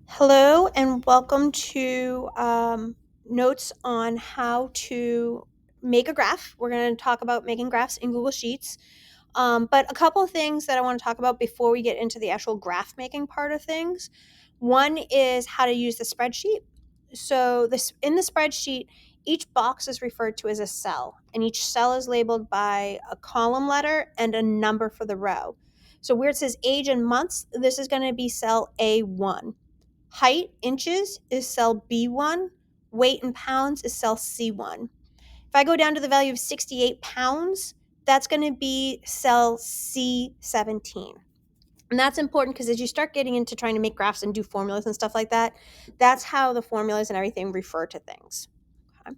Hello and welcome to notes on how to make a graph. We're going to talk about making graphs in Google Sheets. But a couple of things that I want to talk about before we get into the actual graph making part of things. One is how to use the spreadsheet. So this in the spreadsheet, each box is referred to as a cell, and each cell is labeled by a column letter and a number for the row. So where it says age and months, this is going to be cell A1. Height, inches, is cell B1. Weight in pounds is cell C1. If I go down to the value of 68 pounds, that's going to be cell C17. And that's important because as you start getting into trying to make graphs and do formulas and stuff like that, that's how the formulas and everything refer to things. Okay.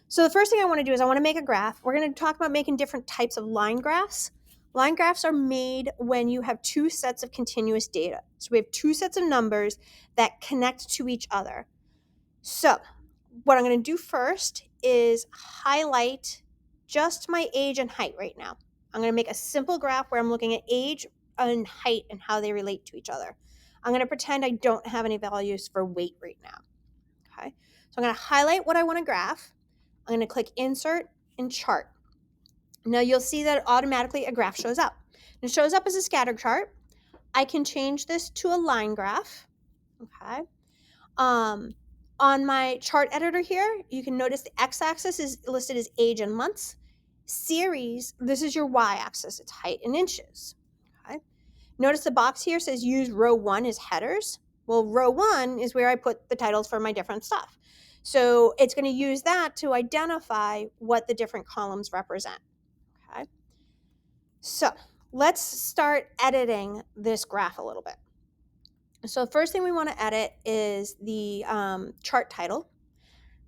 So the first thing I want to do is I want to make a graph. We're going to talk about making different types of line graphs. Line graphs are made when you have two sets of continuous data. So we have two sets of numbers that connect to each other. So what I'm going to do first is highlight just my age and height right now. I'm going to make a simple graph where I'm looking at age and height and how they relate to each other. I'm going to pretend I don't have any values for weight right now. Okay. So I'm going to highlight what I want to graph. I'm going to click Insert and Chart. Now you'll see that automatically a graph shows up. It shows up as a scatter chart. I can change this to a line graph. Okay. On my chart editor here, you can notice the x-axis is listed as age and months. Series, this is your y-axis, it's height in inches. Okay. Notice the box here says use row 1 as headers. Well, row 1 is where I put the titles for my different stuff. So it's going to use that to identify what the different columns represent. Okay. So let's start editing this graph a little bit. So the first thing we want to edit is the chart title,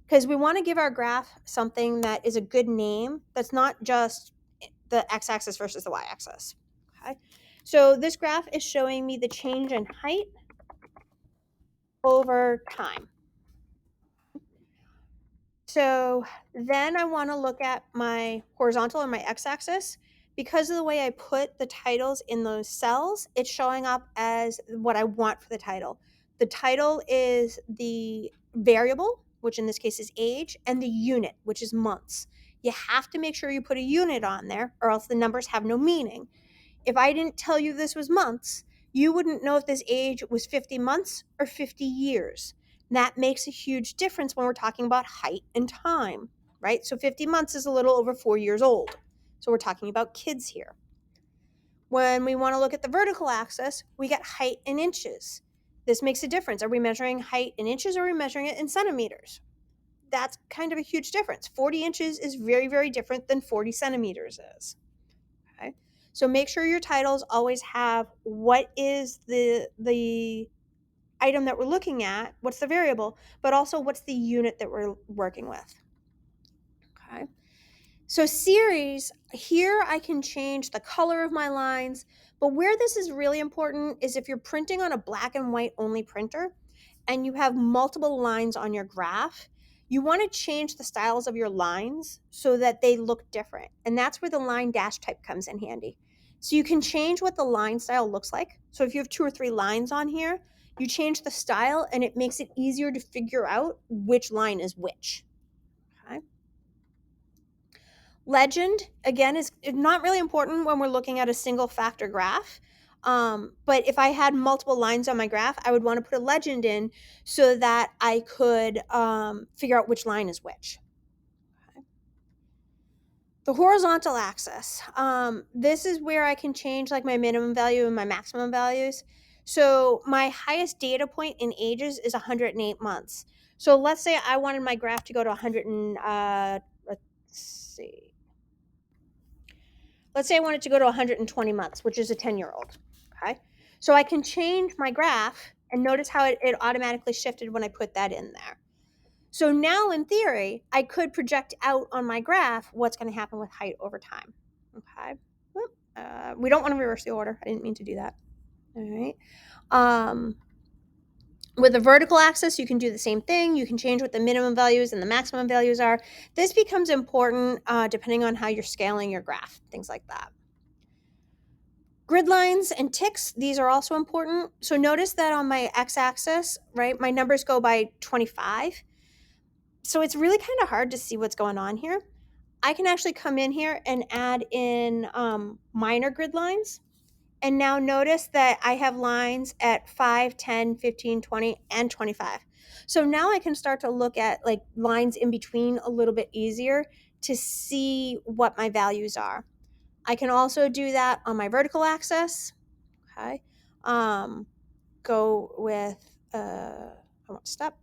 because we want to give our graph something that is a good name that's not just the x-axis versus the y-axis. Okay. So this graph is showing me the change in height over time. So then I want to look at my horizontal and my x-axis. Because of the way I put the titles in those cells, it's showing up as what I want for the title. The title is the variable, which in this case is age, and the unit, which is months. You have to make sure you put a unit on there or else the numbers have no meaning. If I didn't tell you this was months, you wouldn't know if this age was 50 months or 50 years. That makes a huge difference when we're talking about height and time, right? So 50 months is a little over 4 years old. So we're talking about kids here. When we want to look at the vertical axis, we get height in inches. This makes a difference. Are we measuring height in inches or are we measuring it in centimeters? That's kind of a huge difference. 40 inches is very, very different than 40 centimeters is. Okay. So make sure your titles always have what is the item that we're looking at, what's the variable, but also what's the unit that we're working with. Okay. So series, here I can change the color of my lines, but where this is really important is if you're printing on a black and white only printer and you have multiple lines on your graph, you want to change the styles of your lines so that they look different. And that's where the line dash type comes in handy. So you can change what the line style looks like. So if you have 2 or 3 lines on here, you change the style and it makes it easier to figure out which line is which. Okay. Legend, again, is not really important when we're looking at a single factor graph. But if I had multiple lines on my graph, I would want to put a legend in so that I could figure out which line is which. Okay. The horizontal axis, this is where I can change like my minimum value and my maximum values. So my highest data point in ages is 108 months. So let's say I wanted my graph to go to 100 and, let's see. Let's say I want it to go to 120 months, which is a 10-year-old. Okay. So I can change my graph and notice how it automatically shifted when I put that in there. So now in theory, I could project out on my graph what's going to happen with height over time. Okay. We don't want to reverse the order. I didn't mean to do that. All right. With the vertical axis, you can do the same thing. You can change what the minimum values and the maximum values are. This becomes important depending on how you're scaling your graph, things like that. Grid lines and ticks, these are also important. So notice that on my x-axis, right, my numbers go by 25. So it's really kind of hard to see what's going on here. I can actually come in here and add in minor grid lines. And now notice that I have lines at 5, 10, 15, 20, and 25. So now I can start to look at like lines in between a little bit easier to see what my values are. I can also do that on my vertical axis. Okay. Go with, I want step,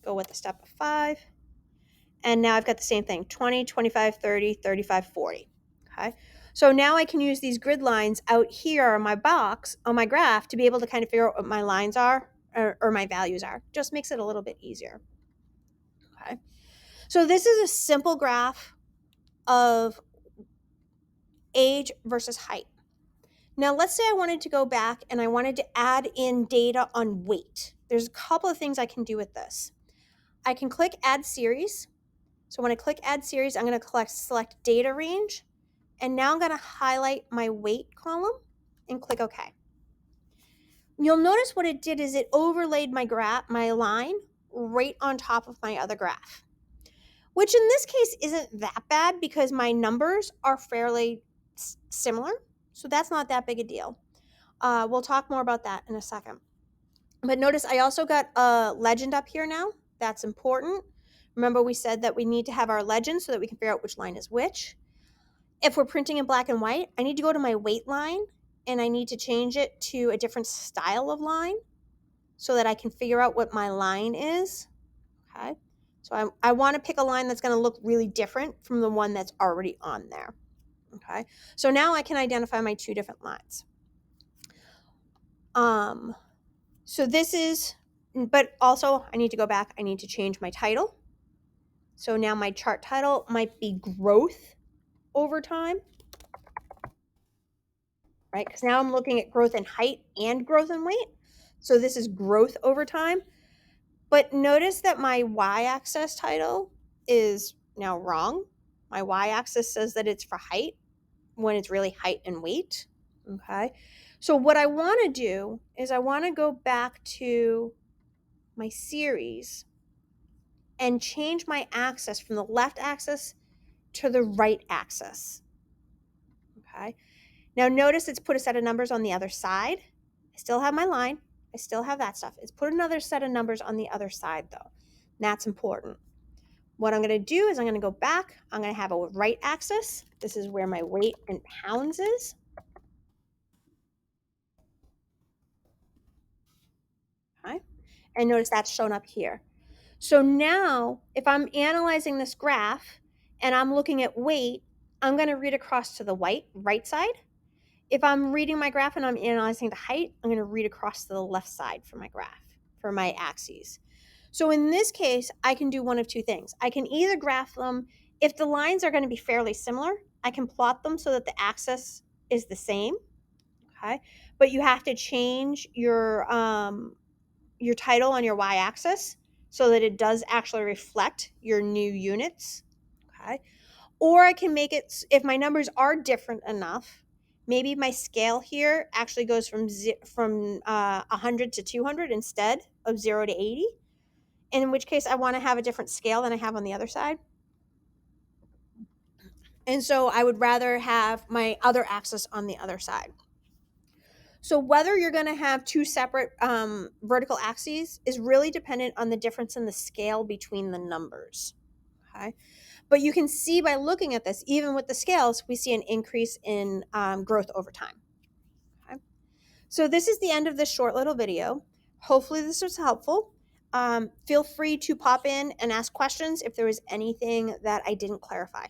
go with a step of 5. And now I've got the same thing, 20, 25, 30, 35, 40. Okay. So now I can use these grid lines out here on my box, on my graph, to be able to kind of figure out what my lines are or my values are. Just makes it a little bit easier. Okay. So this is a simple graph of age versus height. Now let's say I wanted to go back and I wanted to add in data on weight. There's a couple of things I can do with this. I can click Add Series. So when I click Add Series, I'm going to select Data Range. And now I'm going to highlight my weight column and click OK. You'll notice what it did is it overlaid my line right on top of my other graph, which in this case isn't that bad because my numbers are fairly similar. So that's not that big a deal. We'll talk more about that in a second. But notice I also got a legend up here now. That's important. Remember we said that we need to have our legend so that we can figure out which line is which. If we're printing in black and white, I need to go to my weight line and I need to change it to a different style of line so that I can figure out what my line is. Okay. So I want to pick a line that's going to look really different from the one that's already on there. Okay. So now I can identify my two different lines. So this is, but also I need to go back. I need to change my title. So now my chart title might be growth over time, right? Because now I'm looking at growth in height and growth in weight. So this is growth over time. But notice that my y-axis title is now wrong. My y-axis says that it's for height when it's really height and weight. Okay. So what I want to do is I want to go back to my series and change my axis from the left axis to the right axis. Okay. Now notice it's put a set of numbers on the other side. I still have my line. I still have that stuff. It's put another set of numbers on the other side though. And that's important. What I'm going to do is I'm going to go back. I'm going to have a right axis. This is where my weight in pounds is. Okay. And notice that's shown up here. So now if I'm analyzing this graph and I'm looking at weight, I'm going to read across to the right side. If I'm reading my graph and I'm analyzing the height, I'm going to read across to the left side for my graph, for my axes. So in this case, I can do one of two things. I can either graph them, if the lines are going to be fairly similar, I can plot them so that the axis is the same, okay? But you have to change your title on your y-axis so that it does actually reflect your new units, okay? Or I can make it, if my numbers are different enough, maybe my scale here actually goes from 100 to 200 instead of 0 to 80, in which case I want to have a different scale than I have on the other side. And so I would rather have my other axis on the other side. So whether you're going to have two separate vertical axes is really dependent on the difference in the scale between the numbers. Okay. But you can see by looking at this, even with the scales, we see an increase in growth over time. Okay. So this is the end of this short little video. Hopefully this was helpful. Feel free to pop in and ask questions if there was anything that I didn't clarify.